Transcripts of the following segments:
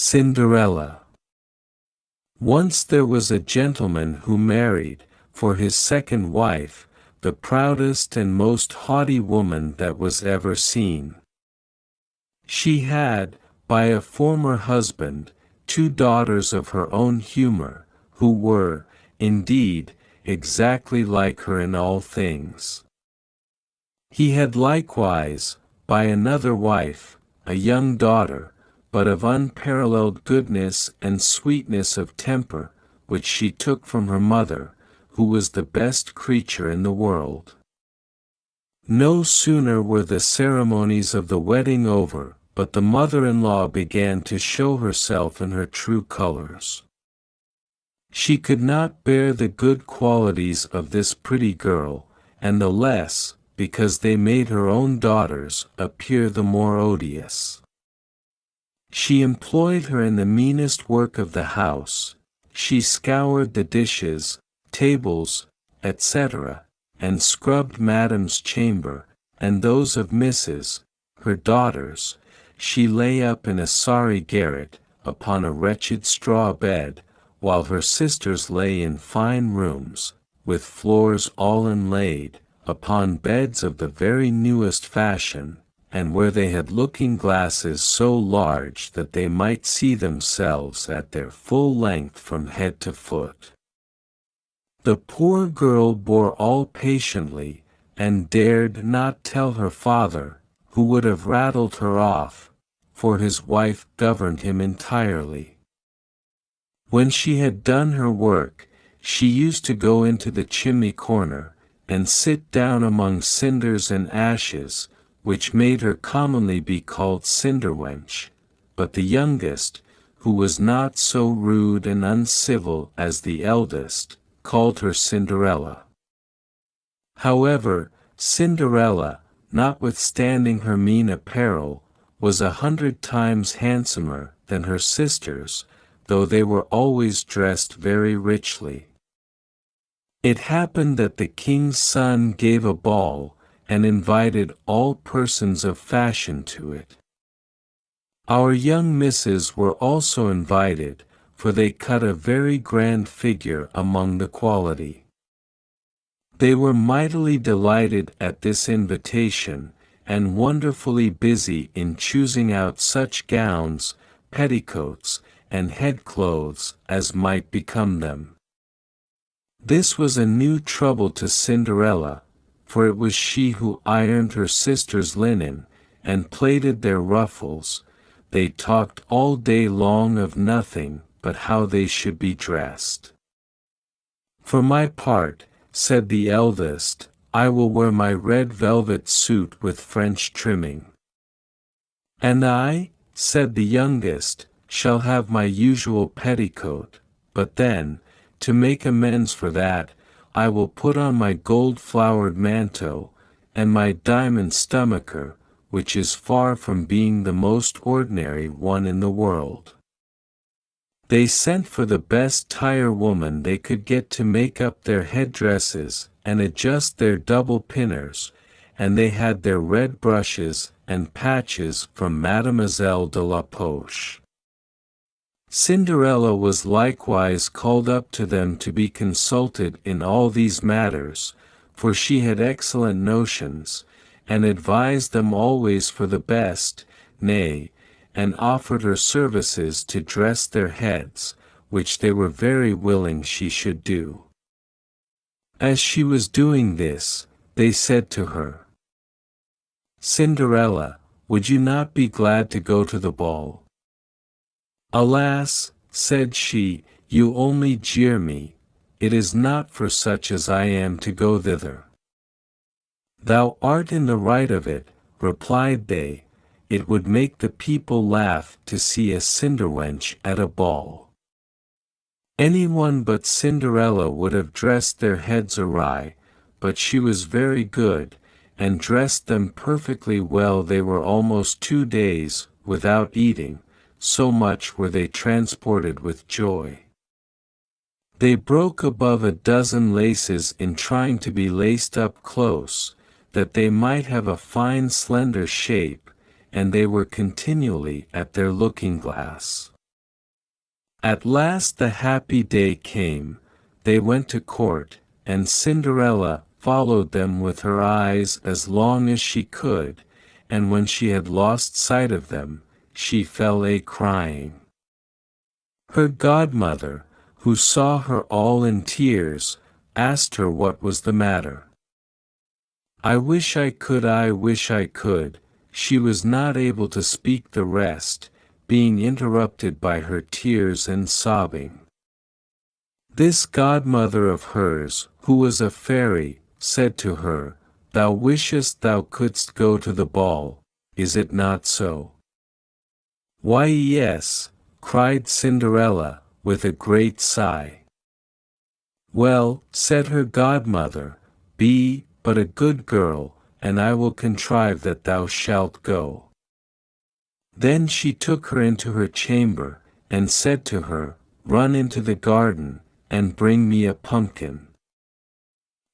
Cinderella. Once there was a gentleman who married, for his second wife, the proudest and most haughty woman that was ever seen. She had, by a former husband, 2 daughters of her own humor, who were, indeed, exactly like her in all things. He had likewise, by another wife, a young daughter, but of unparalleled goodness and sweetness of temper, which she took from her mother, who was the best creature in the world. No sooner were the ceremonies of the wedding over, but the mother-in-law began to show herself in her true colors. She could not bear the good qualities of this pretty girl, and the less, because they made her own daughters appear the more odious. She employed her in the meanest work of the house. She scoured the dishes, tables, etc., and scrubbed Madame's chamber, and those of Mrs., her daughters. She lay up in a sorry garret, upon a wretched straw bed, while her sisters lay in fine rooms, with floors all inlaid, upon beds of the very newest fashion, and where they had looking-glasses so large that they might see themselves at their full length from head to foot. The poor girl bore all patiently, and dared not tell her father, who would have rattled her off, for his wife governed him entirely. When she had done her work, she used to go into the chimney corner, and sit down among cinders and ashes, which made her commonly be called Cinderwench, but the youngest, who was not so rude and uncivil as the eldest, called her Cinderella. However, Cinderella, notwithstanding her mean apparel, was 100 times handsomer than her sisters, though they were always dressed very richly. It happened that the king's son gave a ball, and invited all persons of fashion to it. Our young misses were also invited, for they cut a very grand figure among the quality. They were mightily delighted at this invitation, and wonderfully busy in choosing out such gowns, petticoats, and head-clothes as might become them. This was a new trouble to Cinderella, for it was she who ironed her sisters' linen, and plaited their ruffles. They talked all day long of nothing but how they should be dressed. "For my part," said the eldest, "I will wear my red velvet suit with French trimming." "And I," said the youngest, "shall have my usual petticoat, but then, to make amends for that, I will put on my gold-flowered manteau, and my diamond stomacher, which is far from being the most ordinary one in the world." They sent for the best tire-woman they could get to make up their headdresses and adjust their double pinners, and they had their red brushes and patches from Mademoiselle de la Poche. Cinderella was likewise called up to them to be consulted in all these matters, for she had excellent notions, and advised them always for the best, nay, and offered her services to dress their heads, which they were very willing she should do. As she was doing this, they said to her, "Cinderella, would you not be glad to go to the ball?" "Alas," said she, "you only jeer me. It is not for such as I am to go thither." "Thou art in the right of it," replied they. "It would make the people laugh to see a Cinderwench at a ball." Anyone but Cinderella would have dressed their heads awry, but she was very good, and dressed them perfectly well. They were almost 2 days without eating, so much were they transported with joy. They broke above a dozen laces in trying to be laced up close, that they might have a fine slender shape, and they were continually at their looking-glass. At last the happy day came. They went to court, and Cinderella followed them with her eyes as long as she could, and when she had lost sight of them, she fell a-crying. Her godmother, who saw her all in tears, asked her what was the matter. I wish I could, I wish I could. She was not able to speak the rest, being interrupted by her tears and sobbing. This godmother of hers, who was a fairy, said to her, Thou wishest thou couldst go to the ball, is it not so? Why yes, cried Cinderella, with a great sigh. Well, said her godmother, be but a good girl, and I will contrive that thou shalt go. Then she took her into her chamber, and said to her, Run into the garden, and bring me a pumpkin.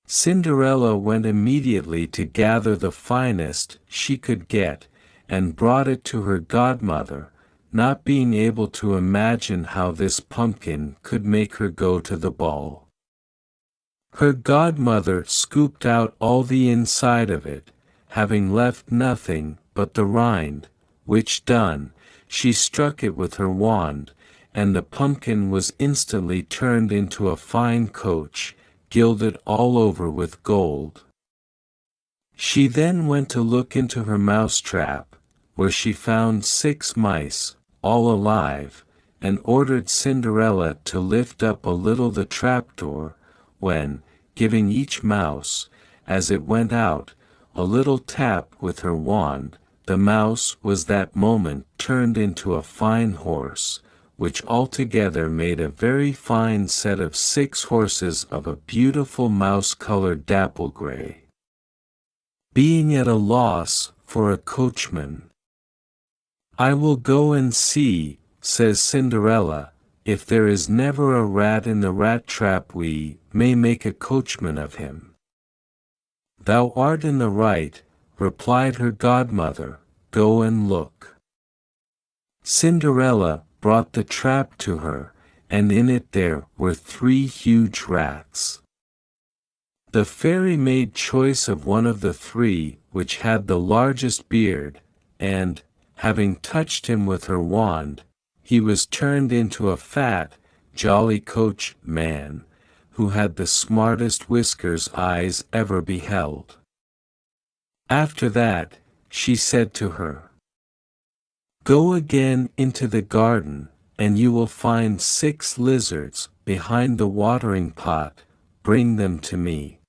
Cinderella went immediately to gather the finest she could get, and brought it to her godmother, not being able to imagine how this pumpkin could make her go to the ball. Her godmother scooped out all the inside of it, having left nothing but the rind, which done, she struck it with her wand, and the pumpkin was instantly turned into a fine coach, gilded all over with gold. She then went to look into her mouse-trap, where she found 6 mice, all alive, and ordered Cinderella to lift up a little the trapdoor, when, giving each mouse, as it went out, a little tap with her wand, the mouse was that moment turned into a fine horse, which altogether made a very fine set of 6 horses of a beautiful mouse-colored dapple-gray. Being at a loss for a coachman. I will go and see, says Cinderella, if there is never a rat in the rat-trap we may make a coachman of him. Thou art in the right, replied her godmother, go and look. Cinderella brought the trap to her, and in it there were 3 huge rats. The fairy made choice of one of the 3 which had the largest beard, and, having touched him with her wand, he was turned into a fat, jolly coachman, who had the smartest whiskers eyes ever beheld. After that, she said to her, Go again into the garden, and you will find 6 lizards behind the watering pot, bring them to me.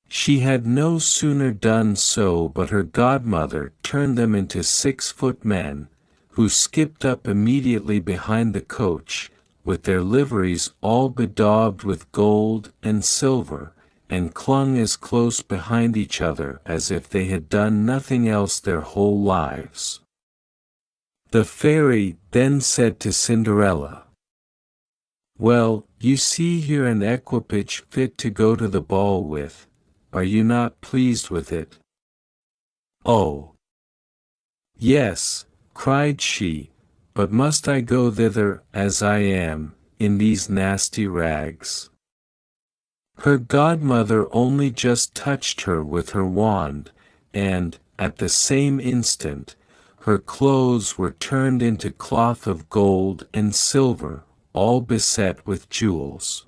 She had no sooner done so but her godmother turned them into 6-foot men, who skipped up immediately behind the coach, with their liveries all bedaubed with gold and silver, and clung as close behind each other as if they had done nothing else their whole lives. The fairy then said to Cinderella, Well, you see here an equipage fit to go to the ball with. Are you not pleased with it? Oh! Yes, cried she, but must I go thither as I am, in these nasty rags? Her godmother only just touched her with her wand, and, at the same instant, her clothes were turned into cloth of gold and silver, all beset with jewels.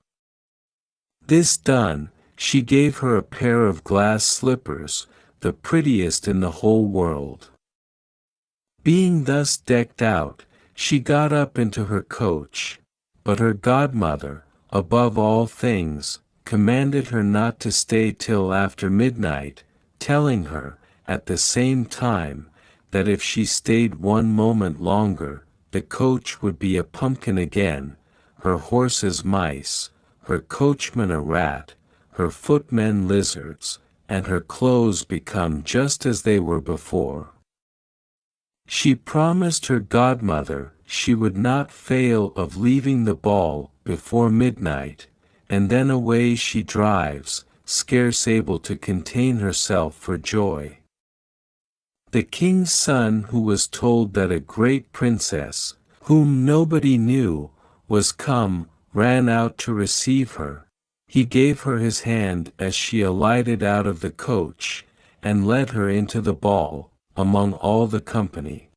This done, she gave her a pair of glass slippers, the prettiest in the whole world. Being thus decked out, she got up into her coach, but her godmother, above all things, commanded her not to stay till after midnight, telling her, at the same time, that if she stayed one moment longer, the coach would be a pumpkin again, her horses mice, her coachman a rat, her footmen lizards, and her clothes become just as they were before. She promised her godmother she would not fail of leaving the ball before midnight, and then away she drives, scarce able to contain herself for joy. The king's son, who was told that a great princess, whom nobody knew, was come, ran out to receive her. He gave her his hand as she alighted out of the coach, and led her into the ball, among all the company.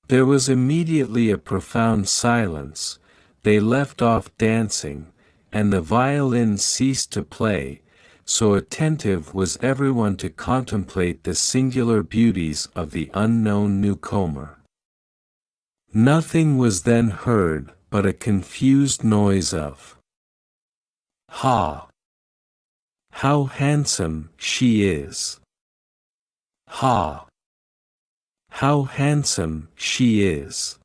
There was immediately a profound silence. They left off dancing, and the violin ceased to play, so attentive was everyone to contemplate the singular beauties of the unknown newcomer. Nothing was then heard but a confused noise of "Ha! How handsome she is! Ha! How handsome she is!"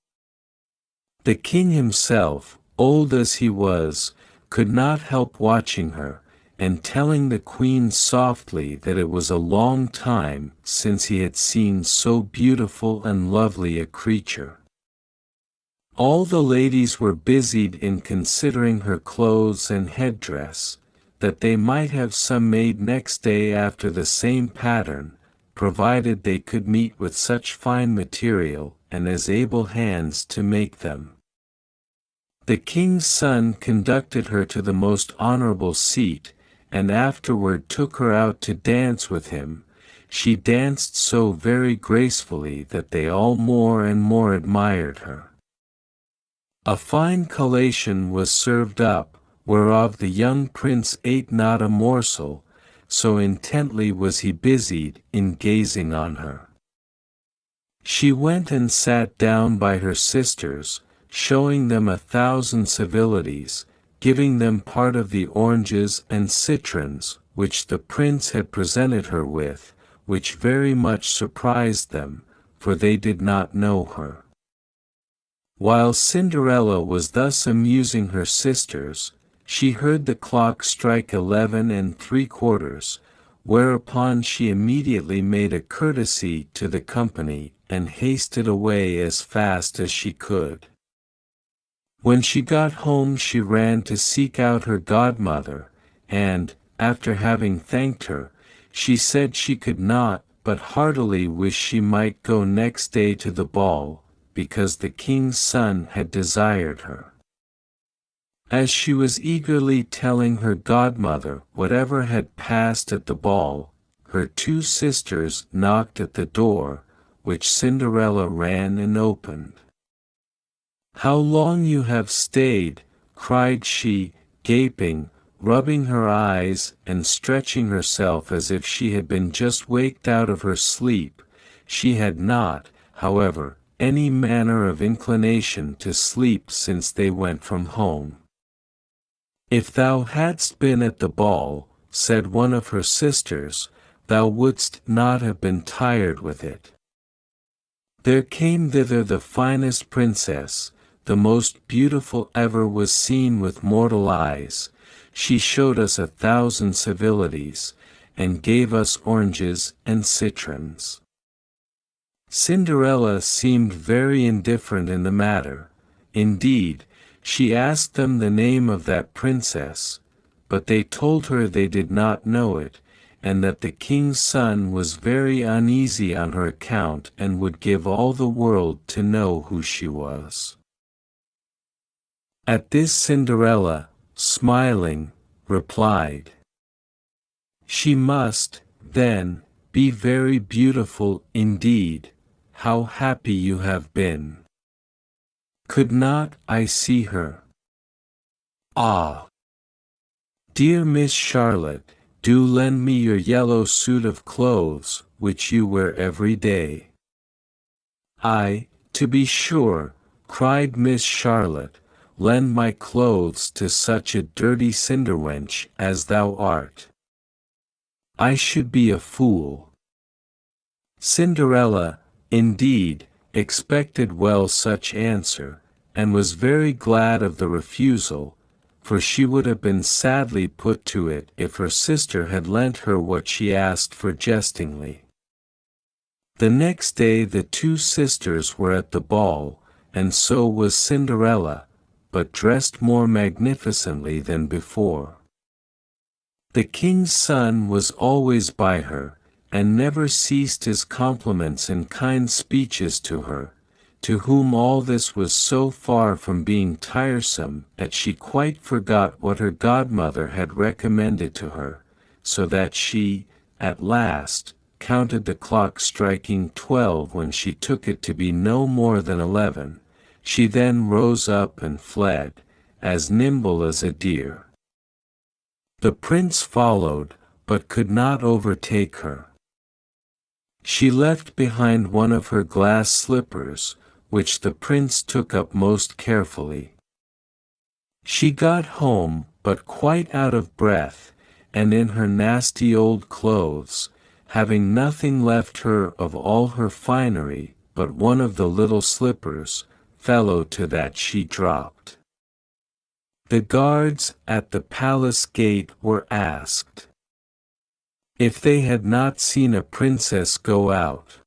The king himself, old as he was, could not help watching her, and telling the queen softly that it was a long time since he had seen so beautiful and lovely a creature. All the ladies were busied in considering her clothes and headdress, that they might have some made next day after the same pattern, provided they could meet with such fine material and as able hands to make them. The king's son conducted her to the most honorable seat, and afterward took her out to dance with him. She danced so very gracefully that they all more and more admired her. A fine collation was served up, whereof the young prince ate not a morsel, so intently was he busied in gazing on her. She went and sat down by her sisters, showing them 1,000 civilities, giving them part of the oranges and citrons which the prince had presented her with, which very much surprised them, for they did not know her. While Cinderella was thus amusing her sisters, she heard the clock strike 11 3/4, whereupon she immediately made a courtesy to the company and hasted away as fast as she could. When she got home she ran to seek out her godmother, and, after having thanked her, she said she could not but heartily wish she might go next day to the ball, because the king's son had desired her. As she was eagerly telling her godmother whatever had passed at the ball, her two sisters knocked at the door, which Cinderella ran and opened. "How long you have stayed!" cried she, gaping, rubbing her eyes and stretching herself as if she had been just waked out of her sleep. She had not, however, any manner of inclination to sleep since they went from home. "If thou hadst been at the ball," said one of her sisters, "thou wouldst not have been tired with it. There came thither the finest princess, the most beautiful ever was seen with mortal eyes. She showed us 1,000 civilities, and gave us oranges and citrons." Cinderella seemed very indifferent in the matter. Indeed, she asked them the name of that princess, but they told her they did not know it, and that the king's son was very uneasy on her account and would give all the world to know who she was. At this Cinderella, smiling, replied, "She must, then, be very beautiful indeed. How happy you have been! Could not I see her? Ah! Dear Miss Charlotte, do lend me your yellow suit of clothes, which you wear every day." To be sure," cried Miss Charlotte, "lend my clothes to such a dirty cinderwench as thou art. I should be a fool." Cinderella, indeed, expected well such answer, and was very glad of the refusal, for she would have been sadly put to it if her sister had lent her what she asked for jestingly. The next day the two sisters were at the ball, and so was Cinderella, but dressed more magnificently than before. The king's son was always by her, and never ceased his compliments and kind speeches to her, to whom all this was so far from being tiresome that she quite forgot what her godmother had recommended to her, so that she, at last, counted the clock striking 12 when she took it to be no more than 11. She then rose up and fled, as nimble as a deer. The prince followed, but could not overtake her. She left behind one of her glass slippers, which the prince took up most carefully. She got home, but quite out of breath, and in her nasty old clothes, having nothing left her of all her finery but one of the little slippers, fellow to that she dropped. The guards at the palace gate were asked if they had not seen a princess go out,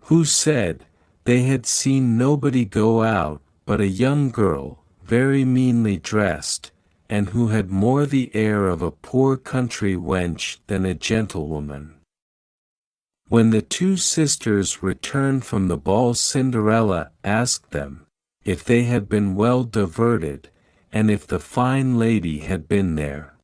who said they had seen nobody go out but a young girl, very meanly dressed, and who had more the air of a poor country wench than a gentlewoman. When the two sisters returned from the ball, Cinderella asked them if they had been well diverted, and if the fine lady had been there.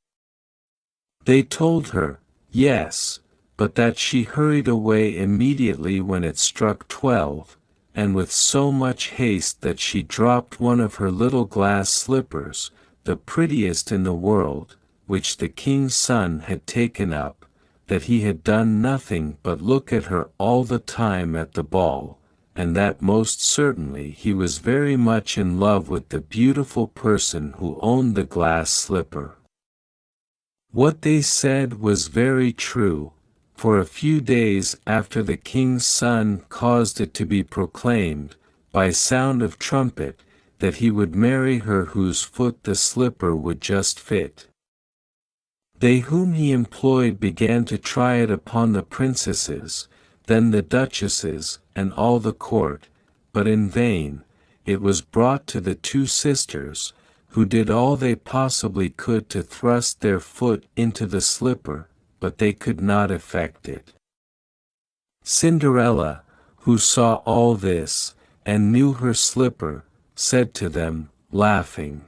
They told her, yes, but that she hurried away immediately when it struck 12, and with so much haste that she dropped one of her little glass slippers, the prettiest in the world, which the king's son had taken up, that he had done nothing but look at her all the time at the ball, and that most certainly he was very much in love with the beautiful person who owned the glass slipper. What they said was very true, for a few days after the king's son caused it to be proclaimed, by sound of trumpet, that he would marry her whose foot the slipper would just fit. They whom he employed began to try it upon the princesses, then the duchesses, and all the court, but in vain. It was brought to the two sisters, who did all they possibly could to thrust their foot into the slipper, but they could not effect it. Cinderella, who saw all this, and knew her slipper, said to them, laughing,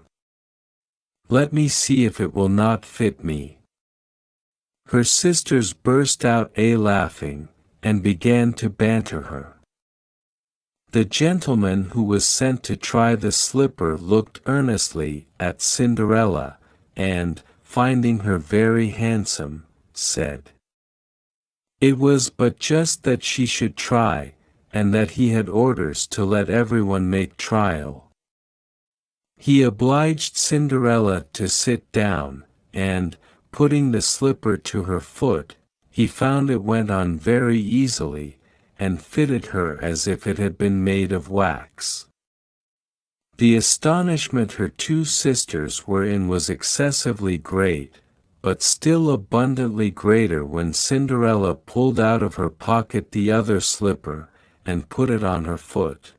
"Let me see if it will not fit me." Her sisters burst out laughing, and began to banter her. The gentleman who was sent to try the slipper looked earnestly at Cinderella, and, finding her very handsome, said it was but just that she should try, and that he had orders to let everyone make trial. He obliged Cinderella to sit down, and, putting the slipper to her foot, he found it went on very easily, and fitted her as if it had been made of wax. The astonishment her two sisters were in was excessively great, but still abundantly greater when Cinderella pulled out of her pocket the other slipper, and put it on her foot.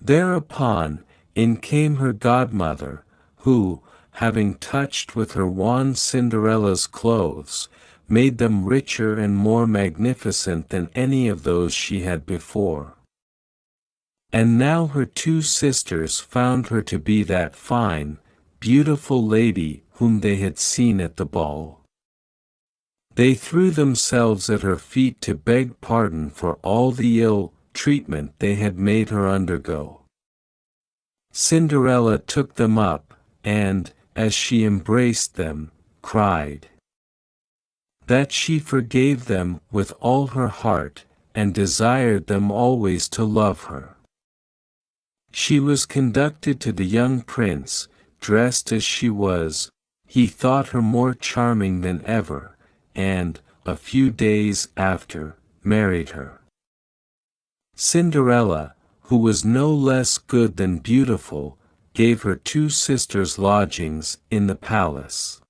Thereupon, in came her godmother, who, having touched with her wand Cinderella's clothes, made them richer and more magnificent than any of those she had before. And now her two sisters found her to be that fine, beautiful lady whom they had seen at the ball. They threw themselves at her feet to beg pardon for all the ill treatment they had made her undergo. Cinderella took them up, and, as she embraced them, cried that she forgave them with all her heart, and desired them always to love her. She was conducted to the young prince, dressed as she was. He thought her more charming than ever, and, a few days after, married her. Cinderella, who was no less good than beautiful, gave her two sisters lodgings in the palace.